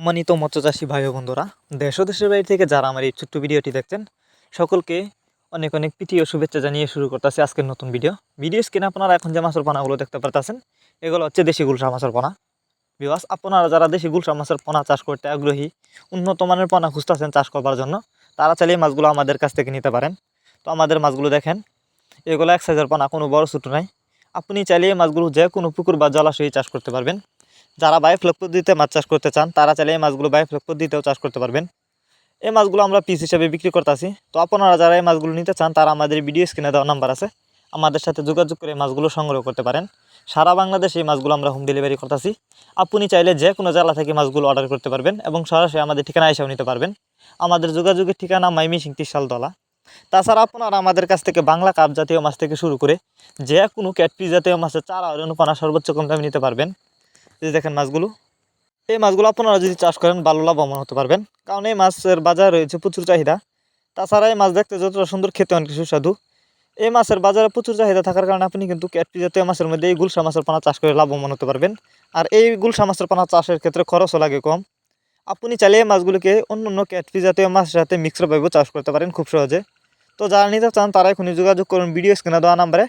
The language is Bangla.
সম্মানিত মৎস্যচাষী ভাই ও বন্ধুরা, দেশ ও দেশের বাইরে থেকে যারা আমার এই ছোট্ট ভিডিওটি দেখছেন সকলকে অনেক অনেক প্রীতি ও শুভেচ্ছা জানিয়ে শুরু করতেছি আজকের নতুন ভিডিও স্ক্রিনে আপনারা এখন যে মাছের পোনাগুলো দেখতে পারতেছেন এগুলো হচ্ছে দেশি গুলশা মাছের পোনা। বিকজ আপনারা যারা দেশি গুলশা মাছের পোনা চাষ করতে আগ্রহী, উন্নত মানের পোনা খুঁজতেছেন চাষ করবার জন্য, তারা চাইলে এই মাছগুলো আমাদের কাছ থেকে নিতে পারেন। তো আমাদের মাছগুলো দেখেন, এগুলো এক সাইজের পোনা, কোনো বড় ছোটো নাই। আপনি চাইলে এই মাছগুলো যে কোনো পুকুর বা জলাশয়ে চাষ করতে পারবেন। যারা বায়োফ্লক পদ্ধতিতে মাছ চাষ করতে চান তারা চাইলে এই মাছগুলো বায়োফ্লক পদ্ধতিতেও চাষ করতে পারবেন। এই মাছগুলো আমরা পিস হিসেবে বিক্রি করতেছি। তো আপনারা যারা এই মাছগুলো নিতে চান তারা আমাদের ভিডিও স্ক্রিনে দেওয়া নাম্বার আছে, আমাদের সাথে যোগাযোগ করে মাছগুলো সংগ্রহ করতে পারেন। সারা বাংলাদেশে এই মাছগুলো আমরা হোম ডেলিভারি করতেছি। আপনি চাইলে যে কোনো জেলা থেকে মাছগুলো অর্ডার করতে পারবেন এবং সরাসরি আমাদের ঠিকানা এসেও নিতে পারবেন। আমাদের যোগাযোগের ঠিকানা মাইমিসিং ত্রিশালতলা। তাছাড়া আপনারা আমাদের কাছ থেকে বাংলা কাপ জাতীয় মাছ থেকে শুরু করে যে কোনো ক্যাটফিশ জাতীয় মাছের চারা অনুপানা সর্বোচ্চ কম দামে নিতে পারবেন। এই দেখেন মাছগুলো, এই মাছগুলো আপনারা যদি চাষ করেন ভালো লাভবান হতে পারবেন, কারণ এই মাছের বাজারে রয়েছে প্রচুর চাহিদা। তাছাড়া এই মাছ দেখতে যতটা সুন্দর, খেতে অনেক সুস্বাদু। এই মাছের বাজারে প্রচুর চাহিদা থাকার কারণে আপনি কিন্তু ক্যাটফিশ জাতীয় মাছের মধ্যে এই গুলশা মাছের পোনা চাষ করে লাভবান হতে পারবেন। আর এই গুলশা মাছের পোনা চাষের ক্ষেত্রে খরচও লাগে কম। আপনি চাইলে এই মাছগুলোকে অন্য অন্য ক্যাটফিশ জাতীয় মাছের সাথে মিক্সড ভাবেও চাষ করতে পারেন খুব সহজে। তো যারা নিতে চান তারা এখনই যোগাযোগ করুন ভিডিও স্ক্রিনে দেওয়া নাম্বারে।